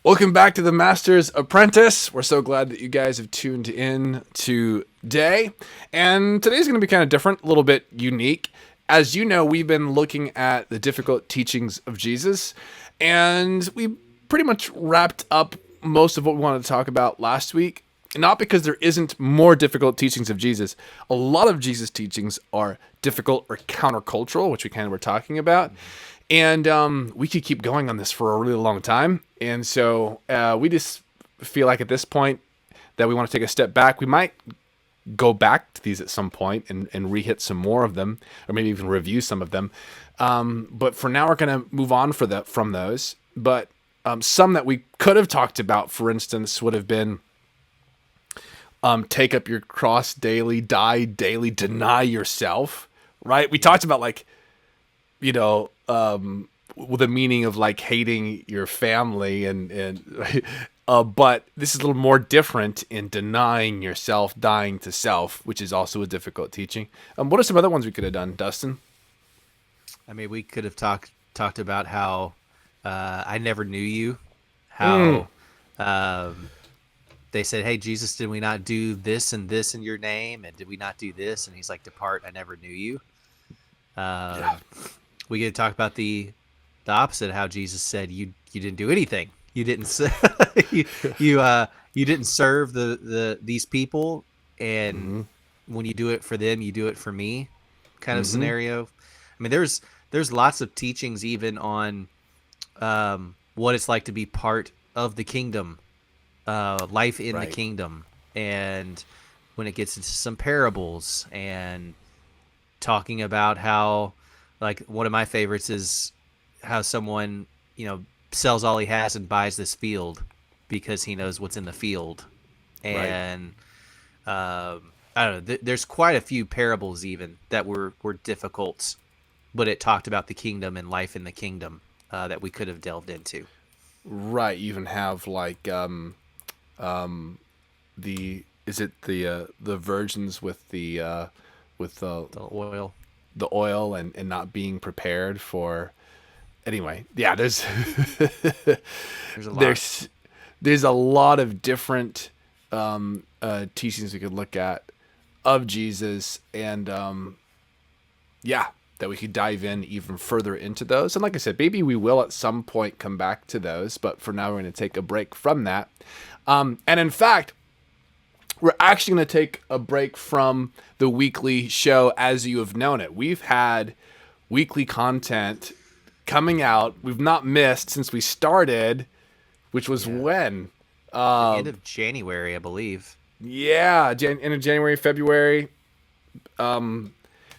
Welcome back to the Master's Apprentice. We're so glad that you guys have tuned in today. And today's going to be kind of different, a little bit unique. As you know, we've been looking at the difficult teachings of Jesus, and we pretty much wrapped up most of what we wanted to talk about last week. Not because there isn't more difficult teachings of Jesus. A lot of Jesus' teachings are difficult or countercultural, which we kind of were talking about. And we could keep going on this for a really long time. And so we just feel like at this point that we want to take a step back. We might go back to these at some point and re-hit some more of them, or maybe even review some of them. But for now, we're going to move on from those. But some that we could have talked about, for instance, would have been take up your cross daily, die daily, deny yourself, right? We talked about the meaning of like hating your family but this is a little more different in denying yourself, dying to self, which is also a difficult teaching. What are some other ones we could have done, Dustin? I mean, we could have talked about how I never knew you, how they said, "Hey, Jesus, did we not do this and this in your name? And did we not do this?" And he's like, "Depart, I never knew you." We get to talk about the opposite, how Jesus said, "You didn't do anything. You didn't you didn't serve these people, and when you do it for them, you do it for me," kind of scenario. I mean, there's lots of teachings even on what it's like to be part of the kingdom, life in the kingdom, and when it gets into some parables and talking about how, like, one of my favorites is how someone, sells all he has and buys this field because he knows what's in the field. And I don't know, there's quite a few parables even that were difficult, but it talked about the kingdom and life in the kingdom that we could have delved into. Right. You even have like the virgins with the oil. The oil and not being prepared for. Anyway, yeah, there's there's a lot of different teachings we could look at of Jesus, and that we could dive in even further into those. And like I said, maybe we will at some point come back to those, but for now we're going to take a break from that. And in fact, we're actually going to take a break from the weekly show as you have known it. We've had weekly content coming out. We've not missed since we started, which was when? End of January, I believe. Yeah, end of January, February.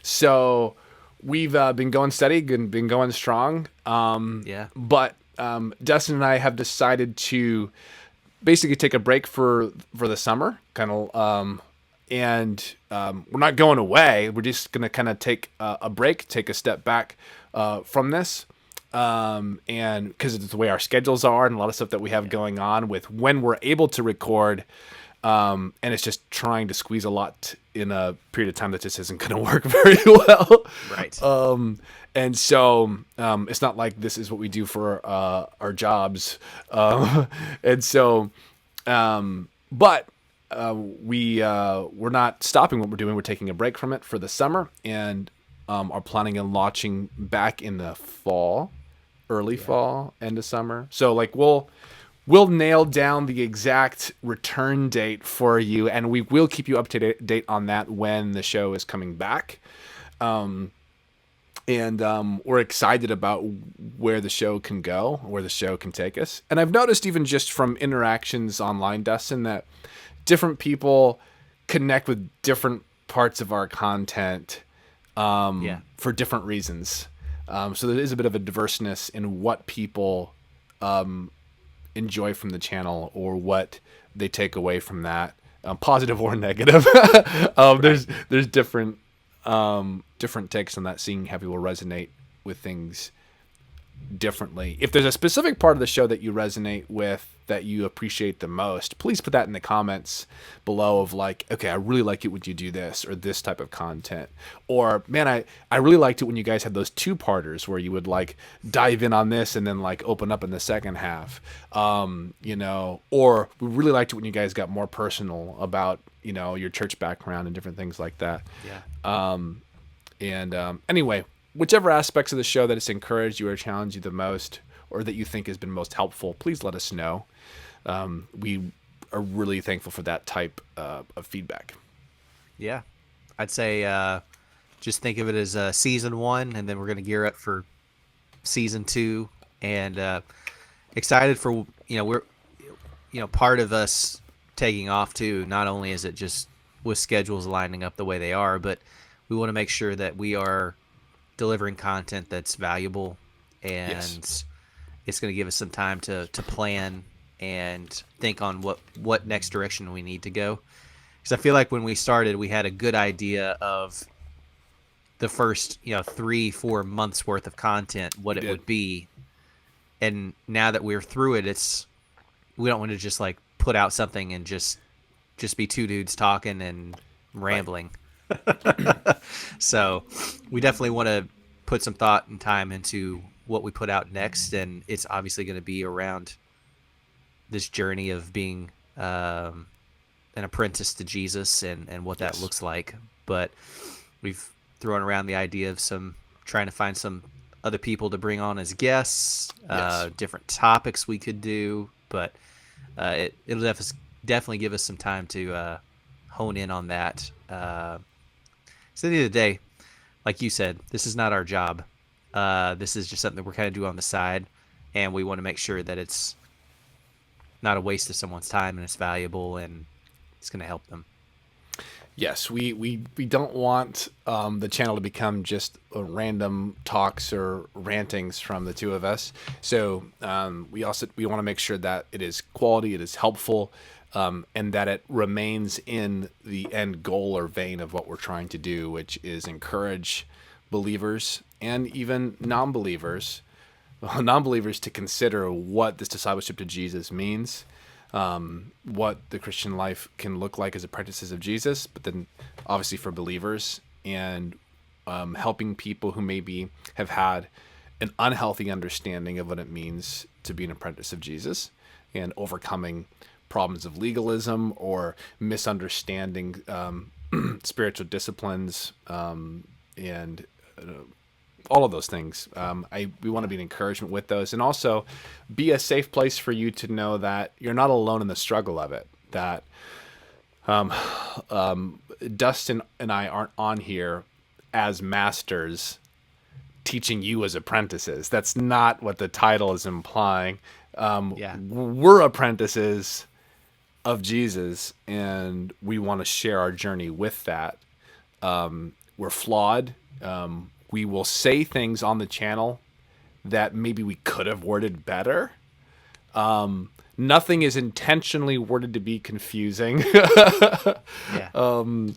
So we've been going steady and been going strong. But Dustin and I have decided to basically take a break for the summer, kind of, and we're not going away. We're just going to kind of take a break, take a step back from this, and because it's the way our schedules are and a lot of stuff that we have going on with when we're able to record, and it's just trying to squeeze a lot in a period of time that just isn't going to work very well. Right. And so it's not like this is what we do for our jobs. And so, but we're not stopping what we're doing. We're taking a break from it for the summer, and are planning on launching back in the fall, early fall, end of summer. So like we'll nail down the exact return date for you, and we will keep you up to date on that when the show is coming back. And we're excited about where the show can go, where the show can take us. And I've noticed even just from interactions online, Dustin, that different people connect with different parts of our content for different reasons. So there is a bit of a diverseness in what people enjoy from the channel or what they take away from that, positive or negative. There's different takes on that, seeing how people resonate with things differently. If there's a specific part of the show that you resonate with that you appreciate the most, please put that in the comments below of like, okay, I really like it when you do this or this type of content. Or, man, I really liked it when you guys had those two-parters where you would like dive in on this and then like open up in the second half. You know, or we really liked it when you guys got more personal about, you know, your church background and different things like that. Yeah. Anyway, whichever aspects of the show that has encouraged you or challenged you the most, or that you think has been most helpful, please let us know. We are really thankful for that type of feedback. Yeah. I'd say just think of it as season 1, and then we're going to gear up for season 2. And excited for, we're, part of us taking off too. Not only is it just with schedules lining up the way they are, but we want to make sure that we are delivering content that's valuable, and Yes. it's going to give us some time to plan and think on what next direction we need to go. Because I feel like when we started, we had a good idea of the first 3-4 months worth of content, what it would be. And now that we're through it, we don't want to just like put out something and just be two dudes talking and rambling. Right. So we definitely want to put some thought and time into what we put out next, and it's obviously going to be around this journey of being an apprentice to Jesus and what that looks like. But we've thrown around the idea of trying to find some other people to bring on as guests, different topics we could do, but it'll definitely give us some time to hone in on that. So at the end of the day, like you said, this is not our job. This is just something that we're kind of doing on the side, and we want to make sure that it's not a waste of someone's time and it's valuable and it's going to help them. Yes, we don't want the channel to become just random talks or rantings from the two of us. So we want to make sure that it is quality, it is helpful, and that it remains in the end goal or vein of what we're trying to do, which is encourage believers and even non-believers to consider what this discipleship to Jesus means. What the Christian life can look like as apprentices of Jesus, but then obviously for believers, and helping people who maybe have had an unhealthy understanding of what it means to be an apprentice of Jesus, and overcoming problems of legalism or misunderstanding spiritual disciplines, and all of those things. We want to be an encouragement with those, and also be a safe place for you to know that you're not alone in the struggle of it. That Dustin and I aren't on here as masters teaching you as apprentices. That's not what the title is implying. We're apprentices of Jesus, and we want to share our journey with that. We're flawed. We will say things on the channel that maybe we could have worded better. Nothing is intentionally worded to be confusing. And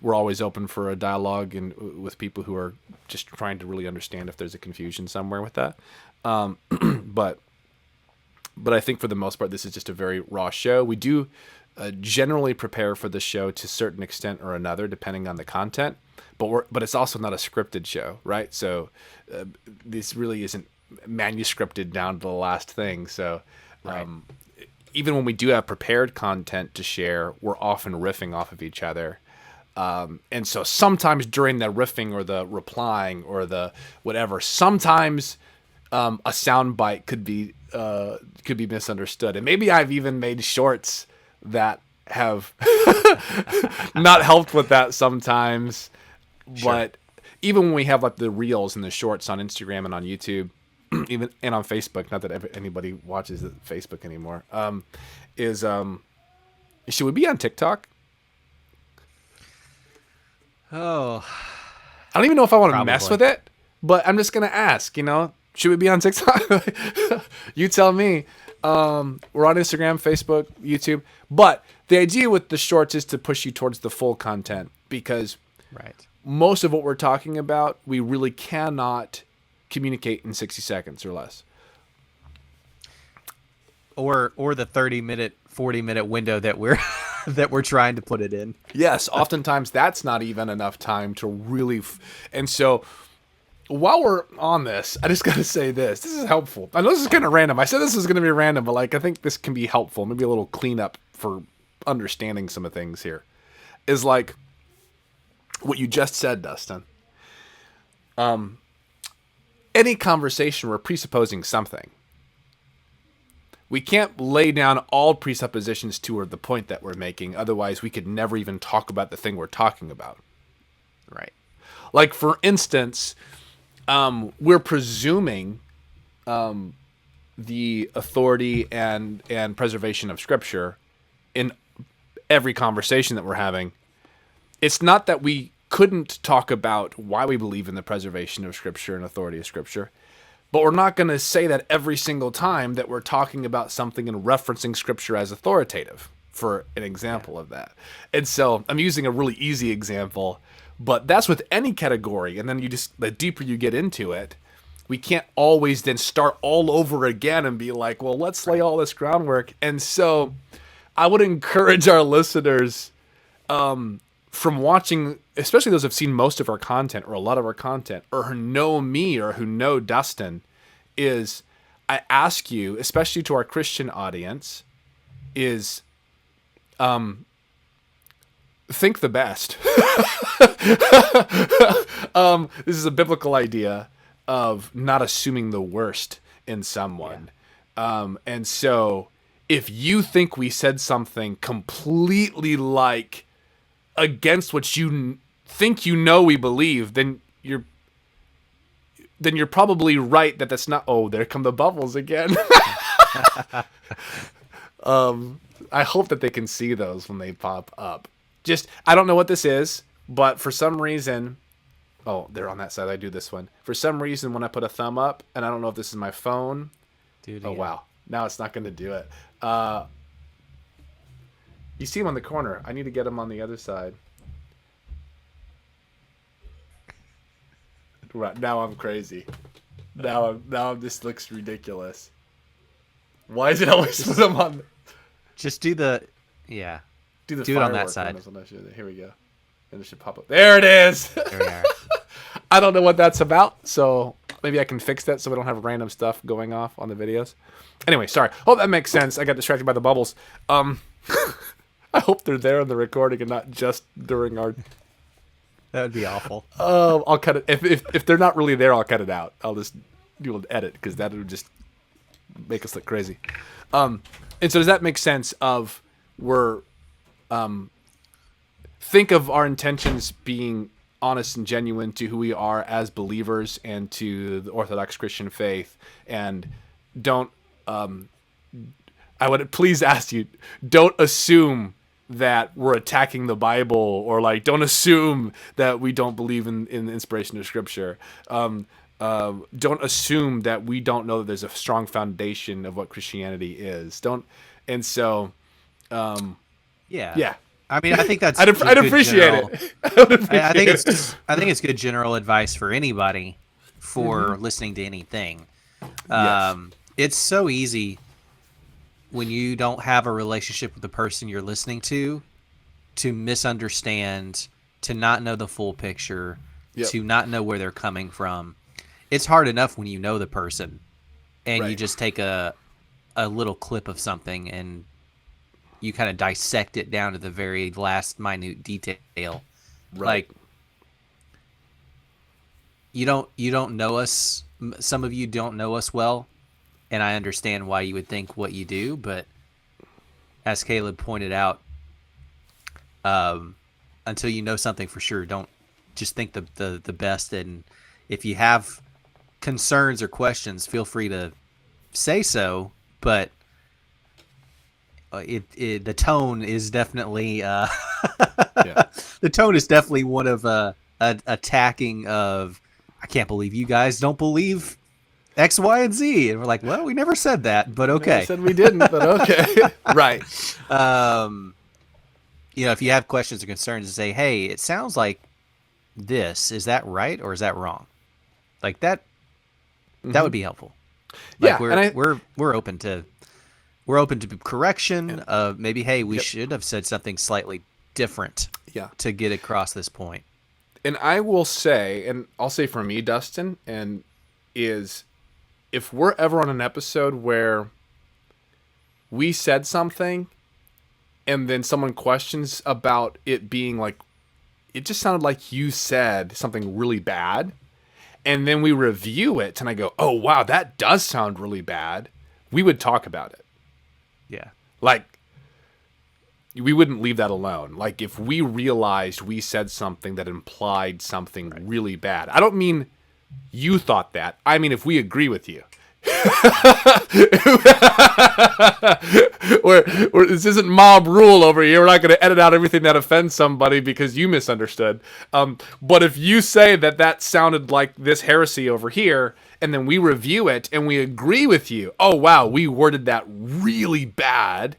we're always open for a dialogue and with people who are just trying to really understand if there's a confusion somewhere with that. But I think for the most part, this is just a very raw show. We do generally prepare for the show to a certain extent or another, depending on the content. But it's also not a scripted show, right? So this really isn't manuscripted down to the last thing. So even when we do have prepared content to share, we're often riffing off of each other. And so sometimes during the riffing or the replying or the whatever, sometimes a soundbite could be misunderstood. And maybe I've even made shorts that have not helped with that sometimes. Sure. But even when we have like the reels and the shorts on Instagram and on YouTube, even and on Facebook, not that anybody watches Facebook anymore, should we be on TikTok? Oh, I don't even know if I want to mess with it, but I'm just gonna ask. Should we be on TikTok? You tell me. We're on Instagram, Facebook, YouTube, but the idea with the shorts is to push you towards the full content, because most of what we're talking about, we really cannot communicate in 60 seconds or less. or the 30-minute, 40-minute window that we're that we're trying to put it in. Yes, oftentimes that's not even enough time to really and so while we're on this, I just got to say this. This is helpful. I know this is kind of random. I said this was going to be random, but like I think this can be helpful. Maybe a little cleanup for understanding some of things here. Is like what you just said, Dustin. Any conversation, we're presupposing something. We can't lay down all presuppositions toward the point that we're making. Otherwise, we could never even talk about the thing we're talking about. Right. Like, for instance, we're presuming the authority and preservation of Scripture in every conversation that we're having. It's not that we couldn't talk about why we believe in the preservation of Scripture and authority of Scripture, but we're not going to say that every single time that we're talking about something and referencing Scripture as authoritative, for an example of that. And so I'm using a really easy example, but that's with any category. And then the deeper you get into it, we can't always then start all over again and be like, well, let's lay all this groundwork. And so I would encourage our listeners, from watching, especially those who've seen most of our content or a lot of our content, or who know me or who know Dustin, is I ask you, especially to our Christian audience, is think the best. This is a biblical idea of not assuming the worst in someone. Yeah. And so if you think we said something completely like against what you think we believe, then you're probably right that's not. Oh, there come the bubbles again. I hope that they can see those when they pop up. Just, I don't know what this is, but for some reason, oh, they're on that side. I do this one. For some reason, when I put a thumb up, and I don't know if this is my phone. Dude, oh, wow. Now it's not going to do it. You see him on the corner. I need to get him on the other side. Right, now I'm crazy. Now this looks ridiculous. Why is it always put him on? Just do the, yeah. Do it on that side. Here we go. And it should pop up. There it is. There we are. I don't know what that's about, so maybe I can fix that so we don't have random stuff going off on the videos. Anyway, sorry. Hope that makes sense. I got distracted by the bubbles. I hope they're there in the recording and not just during our... That would be awful. I'll cut it. If they're not really there, I'll cut it out. I'll just do an edit because that would just make us look crazy. And so does that make sense of we're... think of our intentions being honest and genuine to who we are as believers and to the Orthodox Christian faith, and don't I would please ask you, don't assume that we're attacking the Bible, or like don't assume that we don't believe in the inspiration of Scripture. Don't assume that we don't know that there's a strong foundation of what Christianity is. Yeah. I mean, I think that's. I'd appreciate it. I think it's good general advice for anybody for listening to anything. Yes. It's so easy when you don't have a relationship with the person you're listening to misunderstand, to not know the full picture, to not know where they're coming from. It's hard enough when you know the person and you just take a little clip of something and you kind of dissect it down to the very last minute detail. Right. Like, you don't know us. Some of you don't know us well, and I understand why you would think what you do. But as Caleb pointed out, until you know something for sure, don't just think the best. And if you have concerns or questions, feel free to say so. But the tone is definitely the tone is definitely one of attacking of, I can't believe you guys don't believe X, Y, and Z, and we're like, well, we never said that, but okay. Never said we didn't, but okay. Right. If you have questions or concerns, say, hey, it sounds like this. Is that right or is that wrong? Like that. That would be helpful. Like, we're open to we're open to correction of maybe, hey, we Yep. should have said something slightly different Yeah. to get across this point. And I will say, and I'll say for me, Dustin, and is if we're ever on an episode where we said something and then someone questions about it being like, it just sounded like you said something really bad, and then we review it and I go, oh, wow, that does sound really bad, we would talk about it. Yeah. Like, we wouldn't leave that alone. Like, if we realized we said something that implied something really bad. I don't mean you thought that. I mean, if we agree with you. This isn't mob rule over here. We're not going to edit out everything that offends somebody because you misunderstood. But if you say that sounded like this heresy over here, and then we review it and we agree with you, oh, wow, we worded that really bad,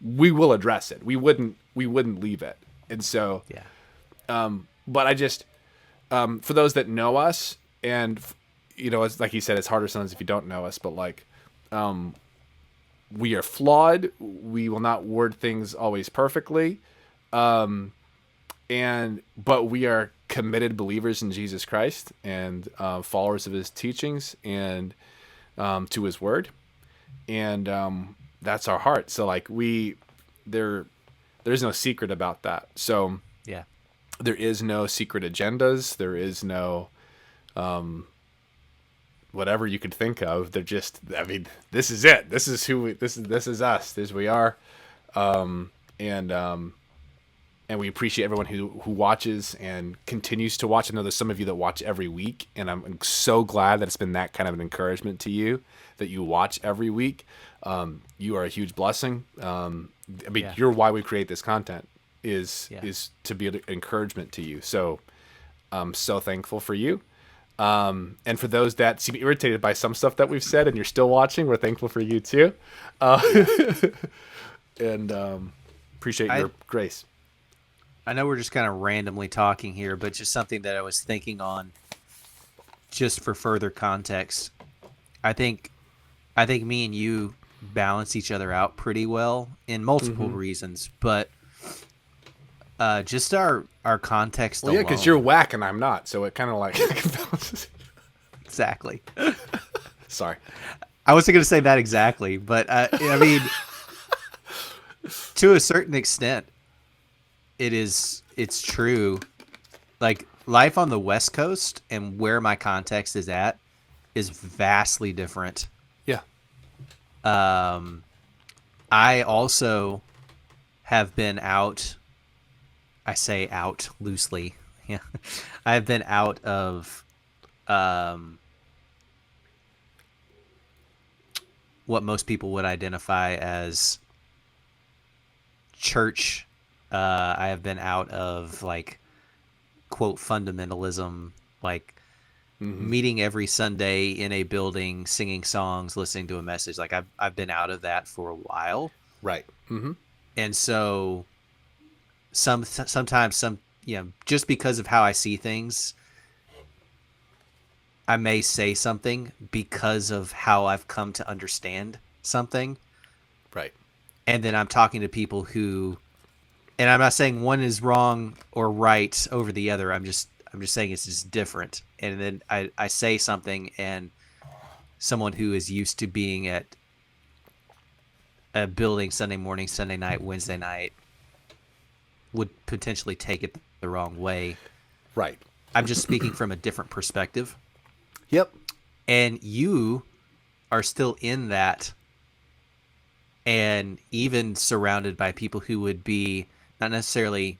we will address it. We wouldn't leave it. And so, Yeah. but I just, for those that know us, and you know, it's like he said, it's harder sometimes if you don't know us, but like, we are flawed. We will not word things always perfectly. But we are committed believers in Jesus Christ and followers of his teachings and to his word. And that's our heart. So like there's no secret about that. So Yeah. there is no secret agendas. There is no whatever you could think of. They're just, I mean, this is it. This is this is us. This we are. And we appreciate everyone who watches and continues to watch. I know there's some of you that watch every week, and I'm so glad that it's been that kind of an encouragement to you that you watch every week. You are a huge blessing. I mean, you're why we create this content is to be an encouragement to you. So I'm so thankful for you. And for those that seem irritated by some stuff that we've said and you're still watching, we're thankful for you too. And appreciate your grace. I know we're just kind of randomly talking here, but just something that I was thinking on just for further context. I think me and you balance each other out pretty well in multiple reasons, but just our context alone. Yeah, because you're whack and I'm not, so it kind of like balances. Exactly. Sorry. I wasn't going to say that exactly, but I mean, to a certain extent, it's true. Like life on the West Coast and where my context is at is vastly different. Yeah. I also have been out. I say out loosely. Yeah. I've been out of what most people would identify as church. I have been out of like quote fundamentalism, like meeting every Sunday in a building, singing songs, listening to a message. Like I've been out of that for a while. Right. And so sometimes just because of how I see things, I may say something because of how I've come to understand something. Right. And then I'm talking to people who, and I'm not saying one is wrong or right over the other. I'm just saying it's just different. And then I say something, and someone who is used to being at a building Sunday morning, Sunday night, Wednesday night would potentially take it the wrong way. Right. I'm just speaking from a different perspective. Yep. And you are still in that, and even surrounded by people who would be not necessarily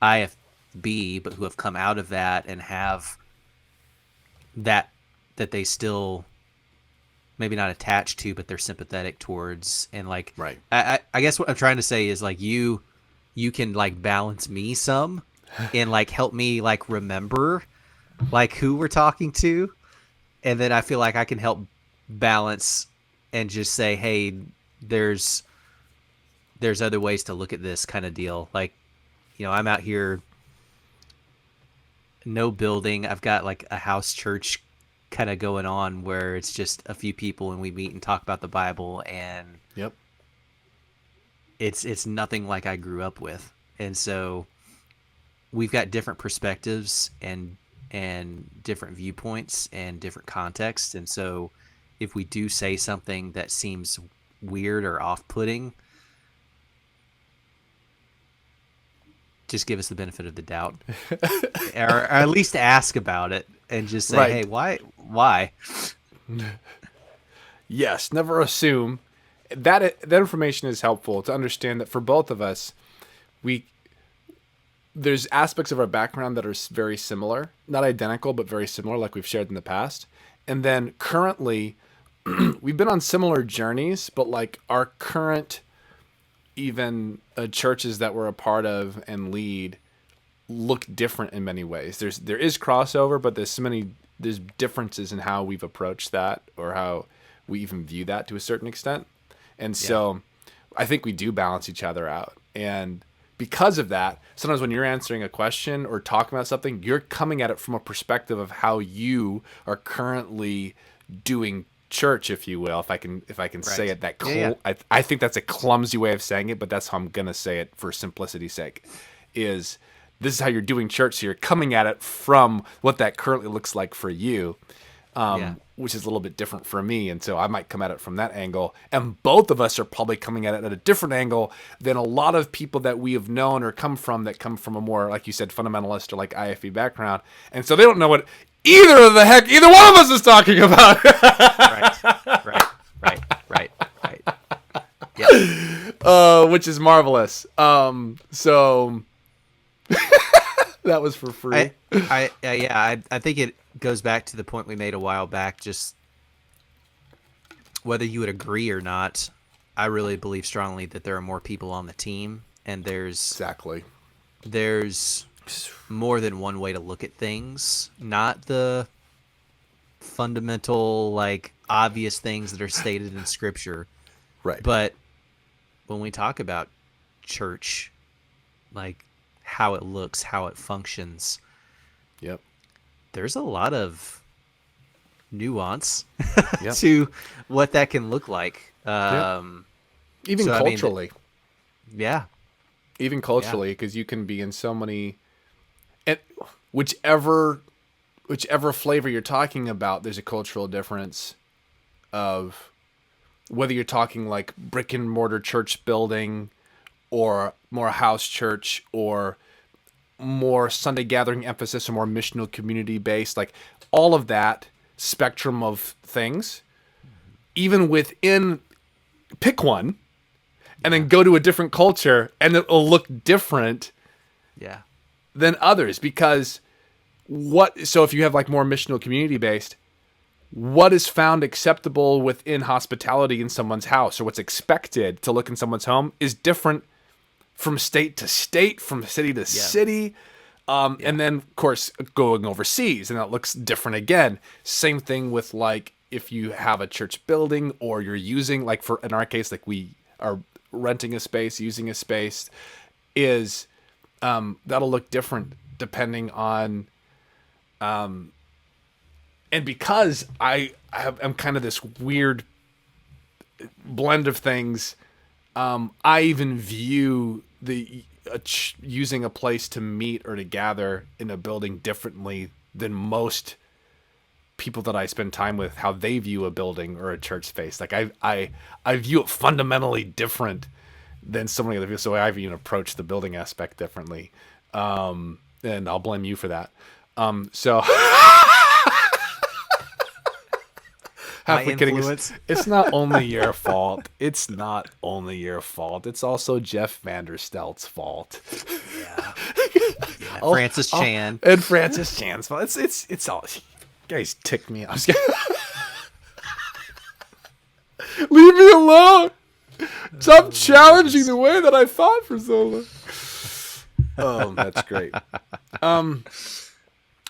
IFB, but who have come out of that and have that they still maybe not attached to, but they're sympathetic towards. And like, right. I guess what I'm trying to say is like you can like balance me some and like help me like remember like who we're talking to. And then I feel like I can help balance and just say, hey, there's other ways to look at this kind of deal. Like, you know, I'm out here, no building. I've got like a house church kind of going on where it's just a few people and we meet and talk about the Bible, and Yep. It's nothing like I grew up with. And so we've got different perspectives and different viewpoints and different contexts. And so if we do say something that seems weird or off-putting, just give us the benefit of the doubt, or at least ask about it and just say, Right. hey, why? Yes, never assume. That information is helpful to understand that for both of us, there's aspects of our background that are very similar, not identical, but very similar, like we've shared in the past. And then currently, we've been on similar journeys, but like our current even churches that we're a part of and lead look different in many ways. There is crossover, but there's differences in how we've approached that or how we even view that to a certain extent. And so I think we do balance each other out. And because of that, sometimes when you're answering a question or talking about something, you're coming at it from a perspective of how you are currently doing church, if you will, if I can say it that I think that's a clumsy way of saying it, but that's how I'm gonna say it for simplicity's sake. Is this is how you're doing church, so you're coming at it from what that currently looks like for you, which is a little bit different for me, and so I might come at it from that angle, and both of us are probably coming at it at a different angle than a lot of people that we have known or come from a more, like you said, fundamentalist or like IFE background, and so they don't know what either one of us is talking about. Right. Yeah. Which is marvelous. So that was for free. I think it goes back to the point we made a while back. Just whether you would agree or not, I really believe strongly that there are more people on the team, and there's more than one way to look at things, not the fundamental, like, obvious things that are stated in Scripture. Right. But when we talk about church, like how it looks, how it functions, yep, there's a lot of nuance to what that can look like. Even so, culturally. Even culturally, because you can be in so many, and whichever flavor you're talking about, there's a cultural difference of whether you're talking like brick and mortar church building or more house church or more Sunday gathering emphasis or more missional community based, like all of that spectrum of things, even within, pick one and then go to a different culture and it'll look different than others, because so if you have like more missional community based, what is found acceptable within hospitality in someone's house, or what's expected to look in someone's home, is different from state to state, from city to city. And then of course going overseas, and that looks different again. Same thing with like if you have a church building or you're using, like for in our case, like we are renting a space, using a space, is that'll look different depending on and because I'm kind of this weird blend of things, I even view using a place to meet or to gather in a building differently than most people that I spend time with, how they view a building or a church space. Like I view it fundamentally different than so many other people. So I've even approached the building aspect differently. And I'll blame you for that. So half kidding. It's not only your fault. It's not only your fault. It's also Jeff Vanderstelt's fault. Yeah. Francis Chan. And Francis Chan's fault. It's all, you guys tick me off. Leave me alone. Stop challenging the way that I thought for so long. Oh, that's great.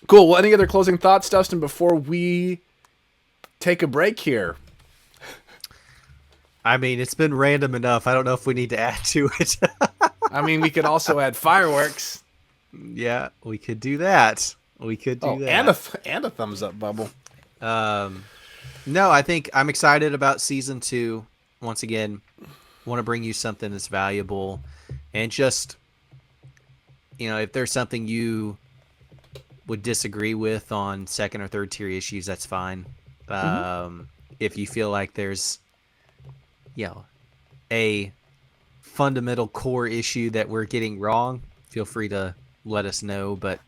Cool. Well, any other closing thoughts, Dustin, before we take a break here? I mean, it's been random enough. I don't know if we need to add to it. I mean, we could also add fireworks. Yeah, we could do that. That. And a thumbs up bubble. No, I think I'm excited about season 2. once again, want to bring you something that's valuable, and just, if there's something you would disagree with on second or third tier issues, that's fine. If you feel like there's, a fundamental core issue that we're getting wrong, feel free to let us know. But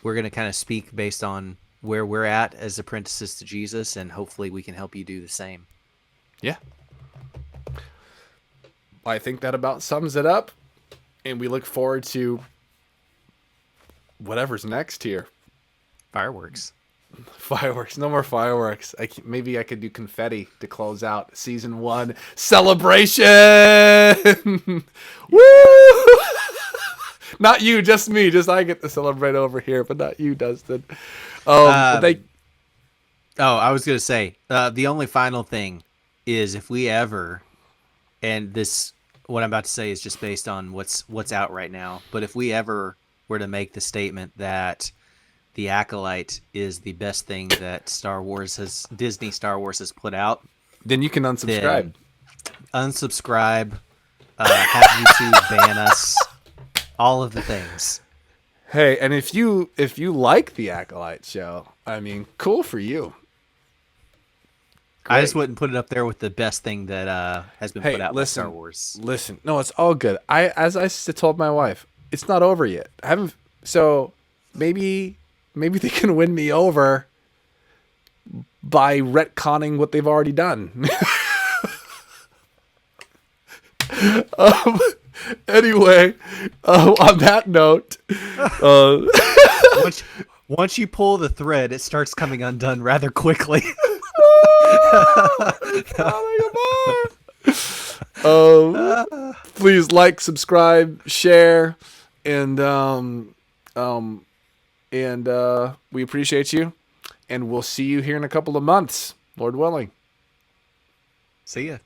we're going to kind of speak based on where we're at as apprentices to Jesus, and hopefully we can help you do the same. Yeah. I think that about sums it up, and we look forward to whatever's next here. Fireworks. No more fireworks. Maybe I could do confetti to close out season 1 celebration. Woo! Not you, just me. Just I get to celebrate over here, but not you, Dustin. I was gonna say the only final thing is, if we ever, and this, what I'm about to say is just based on what's out right now, but if we ever were to make the statement that the Acolyte is the best thing that Disney Star Wars has put out, then you can unsubscribe. Unsubscribe, have YouTube ban us, all of the things. Hey, and if you like the Acolyte show, I mean, cool for you. Great. I just wouldn't put it up there with the best thing that has been put out by Star Wars. Listen, no, it's all good. As I told my wife, it's not over yet. So maybe they can win me over by retconning what they've already done. Anyway, on that note, once you pull the thread, it starts coming undone rather quickly. Please like, subscribe, share, and we appreciate you, and we'll see you here in a couple of months, Lord willing. See ya.